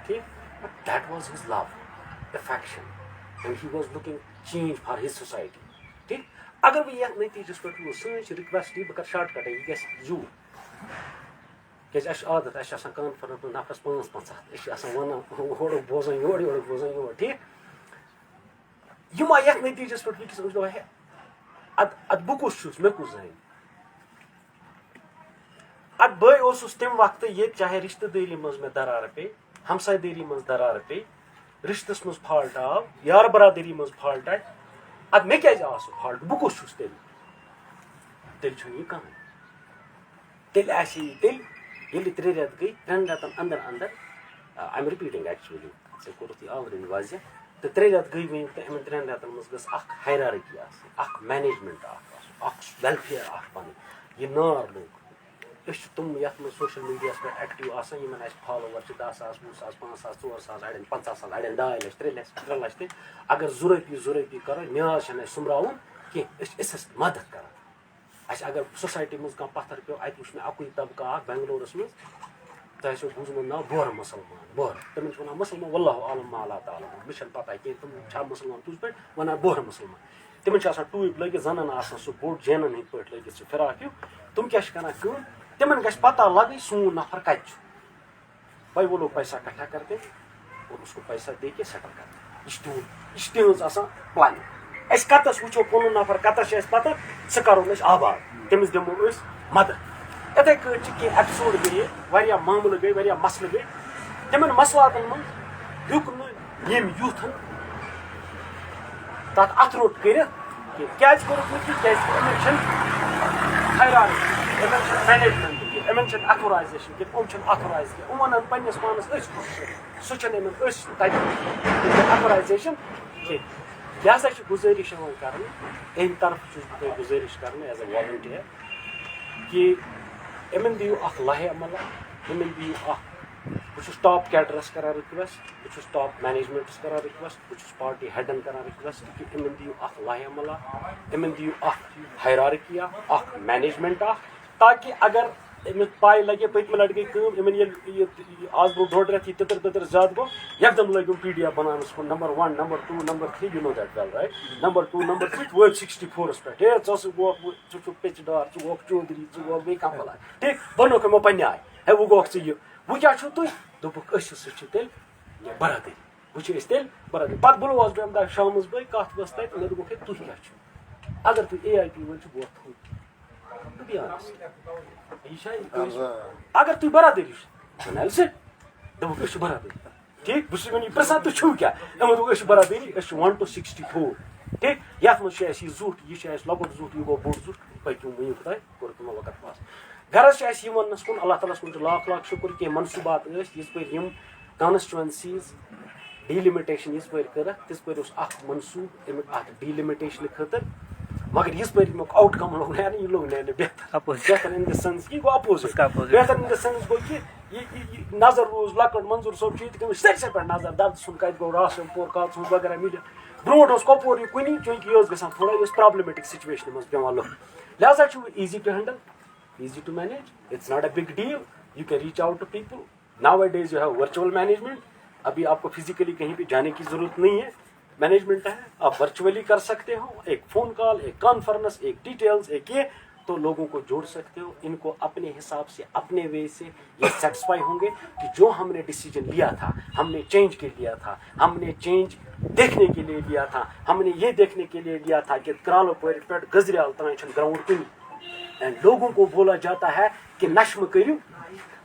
ٹھیٖک but that was his love affection and he was looking change for his society ٹھیٖک اگر بہٕ یتھ نٔتیٖجس پٮ۪ٹھ ووت سٲنۍ چھِ رِکویسٹ یہِ بہٕ کرٕ شاٹ کٹے یہِ گژھِ زیوٗٹھ کیٛازِ اَسہِ چھُ عادت اَسہِ چھِ آسان کانفرنس منٛز نفرس 5-5 ہتھ أسۍ چھِ آسان ونان ہورُک بوزان یورٕ یورُک بوزان یور ٹھیٖک یِم آیہِ یتھ نٔتیٖجس پٮ۪ٹھ وٕنکیٚس أسۍ دپان ہے ادٕ بہٕ کُس چھُس مےٚ کُس زانہِ ادٕ بہٕ اوسُس تمہِ وقتہٕ ییٚتہِ چاہے رشتہٕ دٲری منٛز مےٚ درار پیٚیہِ ہمساے دٲری منٛز درار پیٚیہِ رشتس منٛز فالٹ آو یار برادری منٛز فالٹ آے ادٕ مےٚ کیٛازِ آو سُہ فالٹ بہٕ کُس چھُس تیٚلہِ چھُنہٕ یہِ کٕہٕنۍ تیٚلہِ آسہِ یہِ تیٚلہِ ییٚلہِ 3 رٮ۪تھ گٔے 3 رٮ۪تن انٛدر انٛدر آی ایم رِپیٖٹِنگ ایکچُؤلی ژےٚ کوٚرُتھ یہِ آلریڈی واضح تہٕ 3 رٮ۪تھ گٔے وۄنۍ تہٕ یِمن 3 رٮ۪تن منٛز گٔژھ اکھ ہایرارکی آسٕنۍ اکھ مینیجمنٹ اکھ آسُن اکھ ویلفِیر اکھ پنٕنۍ یہِ نار لوٚگ أسۍ چھِ تِم یتھ منٛز سوشل میٖڈیاہس پٮ۪ٹھ ایکٹِو آسان یِمن اَسہِ فالوور چھِ 10 ساس 20 ساس 5 ساس 4 ساس اڑٮ۪ن 50 ساس اڑٮ۪ن 2 لچھ 3 لچھ تہِ اگر 2 رۄپیہِ کرو نیاز چھنہٕ اَسہِ سُمراوُن کینٛہہ أسۍ ٲسۍ مدد کران اَسہِ اگر سوسایٹی منٛز کانٛہہ پتھر پیوٚو اَتہِ وٕچھ مےٚ اَکُے طبقہٕ اکھ بنگلورس منٛز تۄہہِ آسیو بوٗزمُت ناو بورٕ مُسلمان بورٕ تِمن چھِ وَنان مُسلمان واللہ عالم ما اللہ تعالیٰ مےٚ چھنہٕ پتہ کینٛہہ تِم چھا مُسلمان تُج پٲٹھۍ وَنان بورٕ مُسلمان تِمن چھِ آسان ٹوٗپۍ لٲگِتھ زنان آسان سُہ بوٚڑ جینن ہٕنٛدۍ پٲٹھۍ لٲگِتھ سُہ فِراک ہیوٗ تِم کیٛاہ چھِ کران کٲم تِمن گژھِ پتہ لگٕنۍ سون نفر کتہِ چھُ بھائی وہ لوگ پیسہ اکٹھا کرتے اور اس کو پیسہ دے کے سیٹل کرتے یہ چھِ تِہنٛز آسان پلانِنگ أسۍ کتس وٕچھو پنُن نفر کتس چھِ اَسہِ پتہ سُہ کرون أسۍ آباد تٔمِس دِمو أسۍ مدد یِتھٕے کٲٹھۍ چھِ کینٛہہ ایپِسوڈ گٔیے واریاہ معاملہٕ گٔے واریاہ مسلہٕ گٔے تِمن مسلاتن منٛز ہیوٚک نہٕ ییٚمۍ یوٗتھن تتھ اتھٕ روٚٹ کٔرِتھ کینٛہہ کیٛازِ کوٚرُکھ نہٕ کینٛہہ کیٛازِ یِمن چھنہٕ ہایرارکی یِمن چھنہٕ مینیجمنٹ کینٛہہ یِمن چھنہٕ اتھورایزیشن کینٛہہ یِم چھِنہٕ اتھورایز کینٛہہ یِم ونان پننس پانس أسۍ کُس چھِ سُہ چھنہٕ یِمن أسۍ تتہِ اتھورایزیشن کینٛہہ یہِ ہسا چھِ گُزٲرِش یِوان کرنہٕ اَمہِ طرفہٕ چھُس بہٕ تۄہہِ گُزٲرِش کرنہٕ ایز اے والنٹِیر کہِ یِمن دِیِو اکھ لاہے عملہ یِمن دِیِو اکھ بہٕ چھُس ٹاپ کیڈرس کران رِکویسٹ بہٕ چھُس ٹاپ مینیجمنٹس کران رِکویسٹ بہٕ چھُس پارٹی ہیڈن کران رِکویسٹ کہِ یِمن دِیِو اکھ لاہے عملہ یِمن دِیِو اکھ ہایرارکی اکھ مینیجمنٹ اکھ تاکہِ اگر أمِس پاے لگہِ پٔتمہِ لٹہِ گٔے کٲم یِمن ییٚلہِ آز برونٛہہ 1.5 رٮ۪تھ یہِ تِتٕر زیادٕ گوٚو یکدم لٲگۍ یِم پی ڈی ایف بناونس کُن number 1 number 2 number 3 you know that well right number 2 number 3 وٲتۍ 64 پٮ۪ٹھ ہے ژٕ گوٚکھ ژٕ چھُکھ پیٚژِ ڈار ژٕ گوٚکھ چودھری ژٕ گوٚکھ بیٚیہِ کانٛہہ بلاے ٹھیٖک بنووُکھ یِمو پننہِ آیہِ ہے وۄنۍ گوٚکھ ژٕ یہِ وۄنۍ کیٛاہ چھُو تُہۍ دوٚپُکھ أسۍ سُہ چھِ تیٚلہِ برادٔری وۄنۍ چھِ أسۍ تیٚلہِ برادٔری پتہٕ بُلووس بہٕ اَمہِ دۄہ شامس بٲے کتھ ؤژھ تتہِ مےٚ دوٚپُکھ ہے تُہۍ کیٛاہ چھِو اگر تُہۍ اے آی پی وٲلۍ چھِو بہٕ وۄتھٕ تھوٚد بہٕ یہِ چھا اگر تُہۍ برادٔری چھِو وَنہِ سِٹ دوٚپُکھ أسۍ چھِ برادٔری ٹھیٖک بہٕ چھُس وۄنۍ یہِ پرٛژھان تُہۍ چھِو کیٛاہ یِمو دوٚپُکھ أسۍ چھِ برادٔری أسۍ چھِ 1 to 64 ٹھیٖک یتھ منٛز چھُ اَسہِ یہِ زُٹھ یہِ چھُ اَسہِ لۄکُٹ زُٹھ یہِ گوٚو بوٚڑ زُٹھ پٔکِو ؤنِو خۄداے کوٚر تِمو وقت پاس غرض چھُ اَسہِ یہِ وننس کُن اللہ تعالیٰ ہس کُن چھُ لاکھ لاکھ شُکُر کینٛہہ منصوٗبات ٲسۍ یِژ پھِرِ یِم کانسٹچُوینسیٖز ڈِلِمِٹیشن یِژ پھِرِ کٔرٕکھ تِژ پھِرِ اوس اکھ منصوٗبہٕ اَمیُک اَتھ ڈِلِمِٹیشنہٕ خٲطرٕ مگر یِژ پھِرِ ییٚمیُک آوُٹ کم لوٚگ نیرنہٕ یہِ لوٚگ نیرنہٕ بہتر اِن دِ سینس یہِ گوٚو اپوزِٹ بہتر اِن دِ سینس گوٚو کہِ یہِ نظر روٗز لۄکٕٹ منظوٗر صٲب چھُ ییٚتہِ گٔمٕتۍ سٲرسٕے پٮ۪ٹھ نظر دَبدٕ سُنٛد کَتہِ گوٚو راسن پوٗر کاتھ سُنٛد وغیرہ میٖڈیا برونٛٹھ اوس کۄپوور یہِ کُنی چوٗنٛکہِ یہِ ٲس گژھان تھوڑا یہِ ٲس پرابلِمیٹِک سُچویشنہِ منٛز پیٚوان لُکھ لہذا چھُ easy to handle easy to manage it's not a big deal you can reach out to people nowadays you have virtual management ابھی آپ کو فزیکلی کہیں پہ جانے کی ضرورت نہیں ہے مینجمنٹ ہے آپ ورچوئلی کر سکتے ہو ایک فون کال ایک کانفرنس ایک ڈیٹیلز ایک یہ تو لوگوں کو جوڑ سکتے ہو ان کو اپنے حساب سے اپنے وے سے یہ سیٹسفائی ہوں گے کہ جو ہم نے ڈیسیجن لیا تھا ہم نے چینج کے لیا تھا ہم نے چینج دیکھنے کے لیے لیا تھا ہم نے یہ دیکھنے کے لیے لیا تھا کہ کرالو پیٹ گزریال تران گراؤنڈ کنی اینڈ لوگوں کو بولا جاتا ہے کہ نشم کرو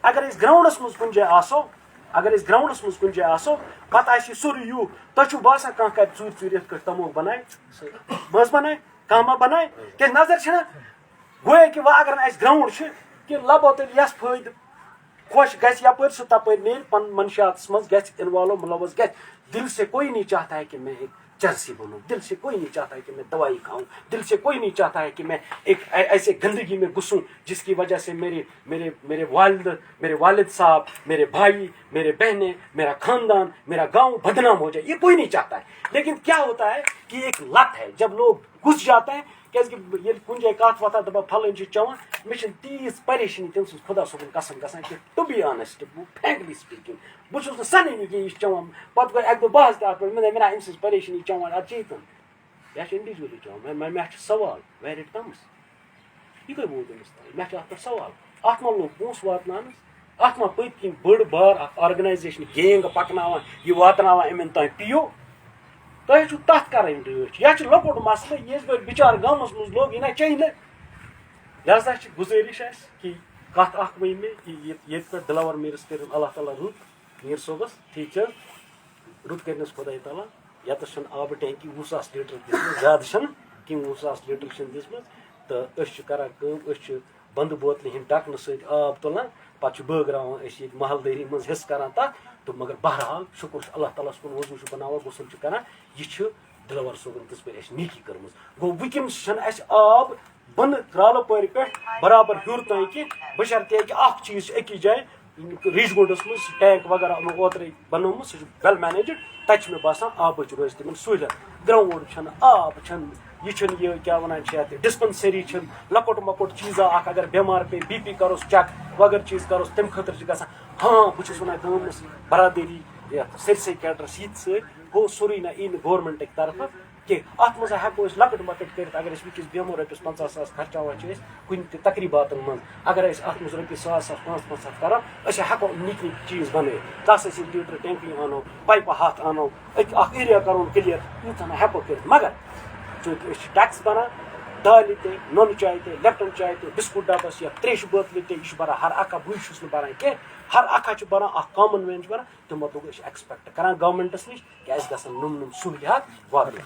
اگر اس گراؤنڈس مز کن جائے آسو اگر اس گراؤنڈس مز کن جائے آسو پتہ آسہِ سورُے یوٗ تۄہہِ چھُو باسان کانٛہہ کَرِ ژوٗرِ ژوٗرِ یِتھ کٲٹھۍ تِمو بناے مٲنٛز بناے کانٛہہ ما بناے کیٛازِ نظر چھِنہ گویا کہِ وۄنۍ اگر نہٕ اَسہِ گراوُنٛڈ چھُ کہِ لبو تیٚلہِ یَس فٲیدٕ خۄش گژھِ یپٲرۍ سُہ تپٲرۍ نیرِ پنُن منشیاتس منٛز گژھِ اِنوالو مُلوث گژھِ دل سے کوئی نہیں چاہتا ہے کہ میں ایک चर्सी बनूं, दिल से कोई नहीं चाहता है कि मैं दवाई खाऊं, दिल से कोई नहीं चाहता है कि मैं एक ऐसे गंदगी में घुसूं जिसकी वजह से मेरे वालिद साहब, मेरे भाई, मेरे बहनें, मेरा खानदान, मेरा गांव बदनाम हो जाए, ये कोई नहीं चाहता है. लेकिन क्या होता है कि एक लत है, जब लोग घुस जाते हैं कि ये कुछ जाए कत वत दपा फलन चवान मे तीज परेशानी तम सज खुदा सोबन कसम गसान कि to be honest frankly speaking बहुत सनी कि यह चवान पे गो एक दो बहस तक मेरा अम सज परेशानी चवान अब चीतन यह इंडिविजुअली चवान मे सवाल वेर इट कम्स यह कई वोत मे अत सवाल अत मा लोग पोस वातन अत मा पत किन बड़ बार ऑर्गनाइजेशन गैंग पकनावान यह वातनावान इमन तान पीओ तुम तथ कर रच यह लकुट मसल ये बिचार गामस मज लोग यह चे न लिहाजा गुजारिश कि कत वन मे ये पे दिलावर मीरस कर अल्लाह ताला रुत मीर सोबस ठीक रुत करनस खुदा ताला यतस आब टैंकी 20,000 लीटर दिस ज्यादा कि 20,000 लीटर दिस तो कर बंद बोतल हिंद टकन सत आब तुलान पे बगरान महलदारी मज हिस्स करान तथ तो मगर बहरहाल शुक्र अल्लाह ताला कुन वजू बनावा गुसल करान यह दिलवर सोबन तिस पे नीकी कर्म गो वनस आब बन क्राल पर पे बराबर हूर तान कि बशर्ते कि चीज अकी जाए रिजगोडस मज टैंक वगैरह ओतर बनोम सह वेल मैनेजड तत मे बसान आब रोज तम सहूलियत ग्राउंड आब यह क्या वन डिस्पेंसरी लकुट मकुट चीज़ा अगर बेमार पे BP करोस चेक वगर चीज करोस तम खतर ग हाँ बहुत वन बरादरी सरसे कैडरस ये सो सोरी ना यी गवर्नमेंट तरफ कि अत मज हेको लकुट मकुट कर अगर वस बेमो रपस 50,000 खर्चावान कुन तकरीबात मज अगर अत मज रपस 100,000 500 करान हेको निक निक चीज बन 10 लीटर टैंकी आनो पाइप हाथ आनो एरिया करो क्लियर यूत हेको कर मगर चूँकि टैक्स बनान दाल ते नन चाय ते लेप्टन चाय ते बिस्कुट डबस या त्रेश बोतल ते बरान हर अका बहुत बरान कह हर अका बरान कॉमन मैन बरान तमो दोग एक्सपेक्ट करान गवर्नमेंटस नश कि गसन नुम सहूलियात वातन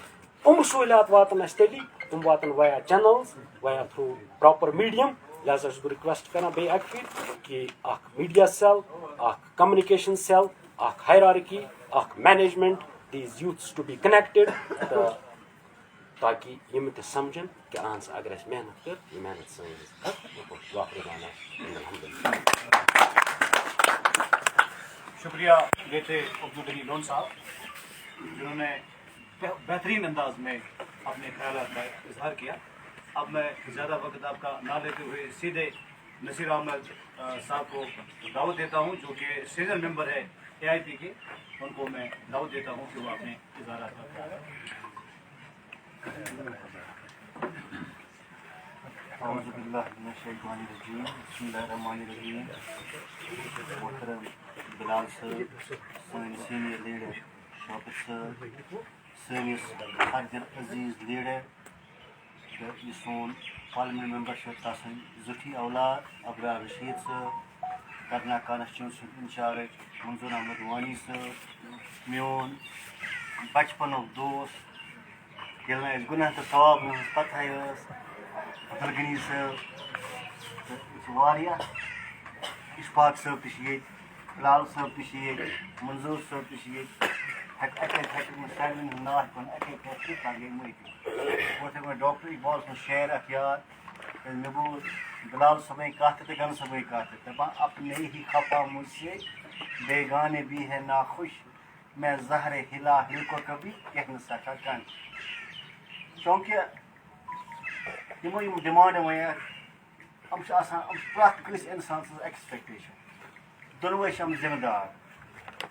सहूलियात वातन तेली तम वातन via channels via through proper medium लिहाजा बह रिक्वेस्ट करान बे अक फिर कि media cell communication cell hierarchy management these youths to be connected ताकि यम ते समझन कि अहन सा अगर मेहनत कर ये मेहनत शुक्रिया बेटे अब्दुल गनी लोन साहब जिन्होंने बेहतरीन अंदाज में अपने ख्यालात का इजहार किया. अब मैं ज़्यादा वक्त आपका ना लेते हुए सीधे नसीर अहमद साहब को दावत देता हूँ जो कि सीनियर मेंबर है AIP के. उनको मैं दावत देता हूँ कि वो अपने इजहारात करें. मोहतरम बिलाल सर सन सीनियर लीडर शौकत सर सनिस हर दिल अजीज लीडर यह सोन पार्लियामेंट मेंबर तसन जुठी औलाद अबरार रशीद सर करना कॉन्स्टिट्यूंसी इंचार्ज मंजूर अहमद वानी सर मोन बचपन दोस्त ये गुनाह तो सवाब पता अब्दुल गनी सर इशफाक साहब बिलाल साहब मंजूर साहब सारे नाथ कन गई मत वो डॉक्टर इकबाल सो शेर अख याद मे बोल बिलाल समय कत तो गन समय कत दपान अपने ही खफा मुझसे बेगाने भी है नाखुश मैं जहर हिला हिल को कभी कह न सका कन क्योंकि यमो डिमांड वन प्रत कस इंसान सज एक्सपेक्टेशन दोनवे जिम्मेदार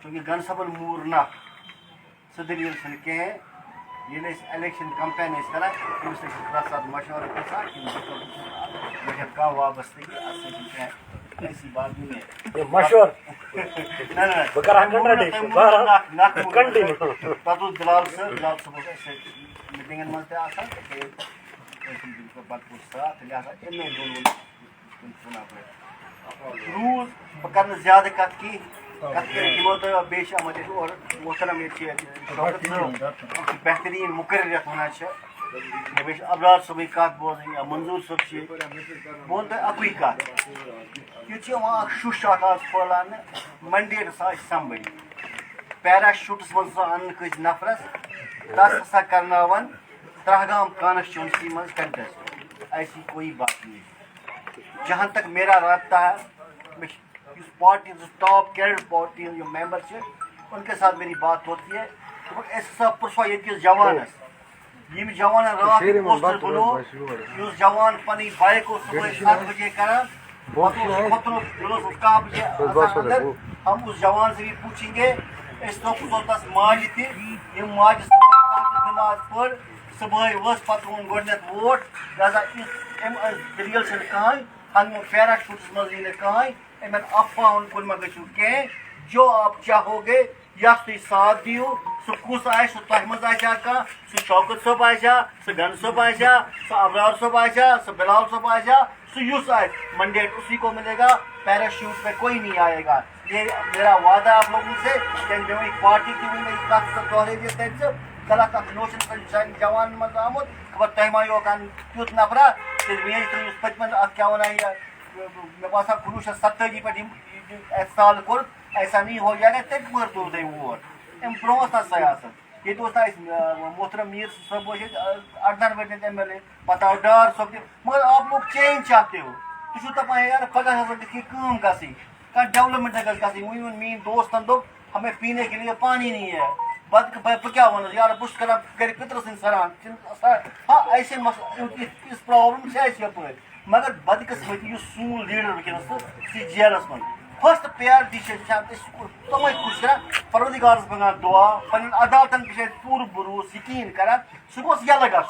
चूँकि गन सबन मूर नख सह दलील कहें ये इलेक्शन कंपेन करान तमिस प्रत सात मशवर कह वाबस्तगी ऐसी बात नहीं है मशवर पे बिलाल सब मीटिंगन मज भरपूर साथ लिहाजा इन रूज बह कर ज्यादा कत की दिमो तो बेश और मोहतरम ये बेहतरीन मुकर्र वन बे अबरार सब कत बोजन या मंजूर सब बोन तो अकुई कत यह शुश आज फैलान मैंडेट संभल पैराशूटस मज अन कस नफरस तस हसा करनावन त्रहगाम कॉन्स्टिट्यूंसी में कंटेस्ट। ऐसी कोई बात नहीं। जहाँ तक मेरा रब्ता है, पार्टी टॉप कैडर पार्टी जो मेंबर से उनके साथ मेरी बात होती है। तो ऐसा पुरसो ये जवान यम जवान रात पोस्टर बनो उस जवान पनी बाइक को सुबह 7 बजे करा हम उस जवान से भी पूछेंगे इस तस माज माज नमाज पढ़ सुबह वस पत गोडनेथ वोट लिहाजा दलील कहें हम पैराशूट मज कहें अफवाह कुन मे गु कह जो आप चाहोगे या तुम साथ दियो सह कुस आ तह मज आ कह शौकत सोब आ गन सोब आ अबरार सोब आ बिलाल सोब आ युस आए मंडेट उसी को मिलेगा। पैराशूट पे कोई नहीं आएगा। ये मेरा वादा आप लोगों से कि पार्टी की गलत नोशन जवान मज आमुत खबर तह मा तुत नफरा पचमन क्या वन मे बासा 1970 पे साल कोर ऐसा नहीं हो जाएगा तक मगर तुर दे वोट अम ब्रो सियासत ये मोहतरम मीर सब 18 वर्ष MLA पता डार सब मगर आप लोग चेंज चाहते हो तुम दपान यार पगह कम गई डेवलपमेंट गई मीन दोस्तन दोप हमें पीने के लिए पानी नहीं है बद क्या वन यार बुश कर गर पितर सर सरान हाँ ऐसे इस प्रॉब्लम से यप मगर बदकिस्मती सून लीडर वनस जेलस मन फर्स्ट प्रायोरिटी तमें खुश कर परवदिगारस मंगान दुआ पन अदालतन पे पूर भरोस यकीन कर सह गोस यल गल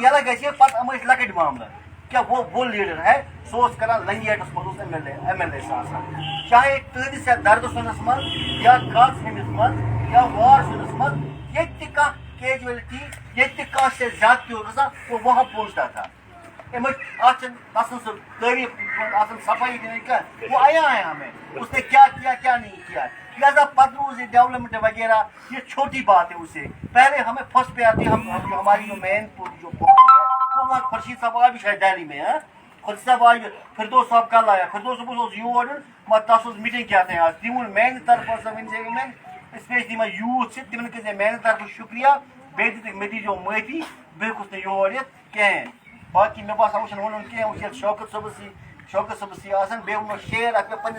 यल ग पे लकट मामला क्या वो लीडर है सो कर लंगेटस मज MLA चाहे तहदस या दर्द सुनस मज या कथ हमिस मज या वार सुनस मज ये कैजुअलिटी ये ज्यादती वो वहाँ पहुँचता था तारीफ सफाई देने का वो आया है हमें उसने क्या किया क्या नहीं किया लिहाजा पदरूज डेवलपमेंट वगैरह ये छोटी बात है। उसे पहले हमें फर्स्ट पे आती हमारी जो मेन जो वो वहाँ खुर्शीद साहब भी शायद दिल्ली में है खुर्शीद साहब आज फिरदौस साहब कल आया फिरदौस यूर तस मीटिंग क्या आज तिमन मेन तरफ स्पेशली मैं यूथ से तिमन कर मेन तरफ शुक्रिया बे मे दीजो माफी बेकुस योर कहें बाकी मे बासा वो शौकत सबस बे वो शेर पे